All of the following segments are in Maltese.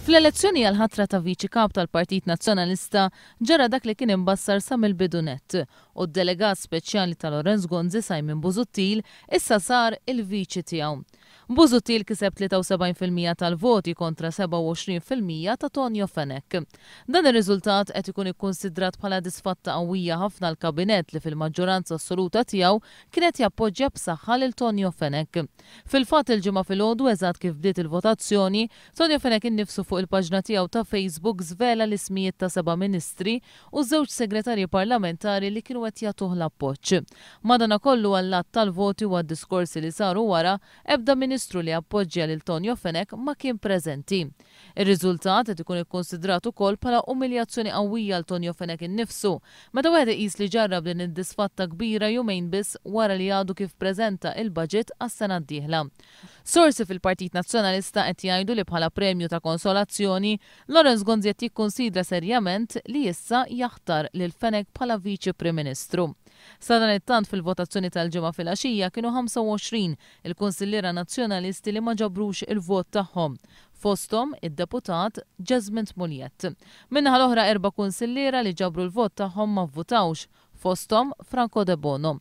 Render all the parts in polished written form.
Fl-elezzjoni għal-ħatra ta' viċi kap tal-Partit Nazzjonalista ġara dak li kien imbassar sa mill-bidunet u d-delegat speċjali ta' Lorenz Gonzi Simon Busuttil issa sar il-viċi tiegħu. Busuttil kiseb 73% tal-voti kontra 27% ta' Tonio Fenek. Dan ir-riżultat qed ikun ikkunsidrat bħala disfatta qawwija ħafna l-kabinet li fil-maġġoranza assoluta tiegħu kienet jappoġġja b'saħħa lil Tonio Fenek. Fil-fatt il-ġimgħa filgħodu eżatt kif bdiet il-votazzjoni, Tonio Fenek innifsu fuq il-paġna tiegħu ta' Facebook żvela l-ismijiet ta' 7 ministri u żewġ segretarji parlamentari li kienu qed jagħtuh l-appoġġ. Madankollu għall-att tal-voti u għad-diskorsi li saru wara ebda ministru li appoġġja lil Tonio Fenek ma kien preżenti. Ir-riżultat qed ikun ikkonsidrat ukoll bħala umiljazzjoni qawwija għal Tonio Fenek innifsu, meta wieħed iqis li ġarrab din id-disfatta kbira jumejn biss wara li għadu kif preżenta il-baġit għas-sena d-dieħla. Sorsi fil-Partit Nazzjonalista qed jgħidu li bħala premju ta' konsolazzjoni Lorenz Gonzi qed jikkunsidra serjament li issa jaħtar lil Fenek bħala Viċi Prim Ministru. Sa dan it-tant fil-votazzjoni tal-ġimgħa filgħaxija kienu 25 il-Kunsilliera Nazzjonalisti li ma ġabrux il-vot tagħhom. Fosthom id-deputat Jasmine Muljet. Minnaħa l-oħra 4 kunsilliera li ġabru l-vot tagħhom ma vvutawx, fosthom Franco De Bono.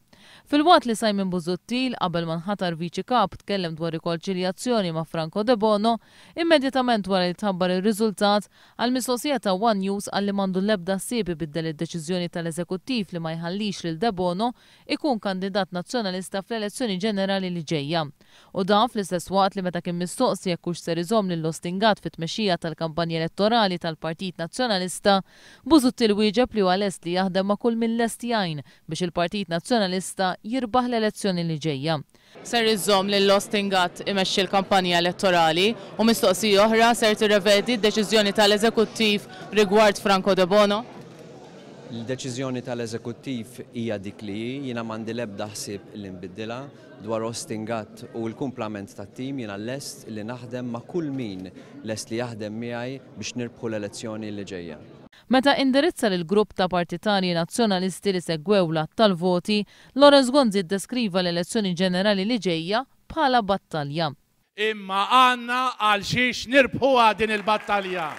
Fil-waqt li Simon Busuttil qabel ma nħatar viċi kap tkellem dwar rikonċiljazzjoni ma' Franco De Bono, immedjatament wara li tħabbar ir-riżultat għall-mistoqsija ta' One News għalli mandu l-ebda ħsieb ibiddel id-deċiżjoni tal-eżekuttiv li ma jħallix lil De Bono ikun kandidat nazzjonalista fl-elezzjoni ġenerali li ġejja. U dan fl-istess waqt li meta kien mistoqsi jekk hux ser iżomm lill-Ostingat fit-tmexxija tal-kampanja elettorali tal-Partit Nazzjonalista, Busuttil wieġeb li huwa lest li jaħdem ma' kull mill-lest jgħin biex il-Partit Nazzjonalista jirbaħ l-elezzjoni li ġejja. Ser iżomm lill-Ostingat imexxi l-kampanja elettorali u mistoqsija oħra ser tirrevedi d-deċiżjoni tal-Eżekuttiv rigward Franco De Bono? Il-deċiżjoni tal-Eżekuttiv hija dik li jiena m'għandi l-ebda ħsieb li nbiddilha dwar Ostingat u l-kumplament tat-tim jiena lest li naħdem ma' kull min lest li jaħdem miegħi biex nirbħu l-elezzjoni li ġejja. Meta indirizza lil grupp ta' partitarji nazzjonalisti li segwew l-att tal-voti, Lorenz Gonzi ddeskriva l-elezzjoni ġenerali li ġejja bħala battalja. Imma għandna għal xiex nirbħuha din il-battalja.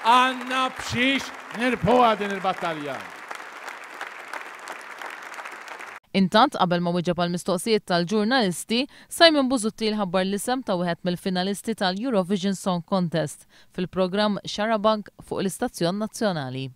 Għandna b'xiex nirbħuha din il-battalja. Intant, qabel ma wieġeb għal mistoqsijiet tal-ġurnalisti, Simon Busuttil ħabbar l-isem ta' wieħed mill-finalisti tal-Eurovision Song Contest fil-programm Xarabank fuq l-Istazzjon Nazzjonali.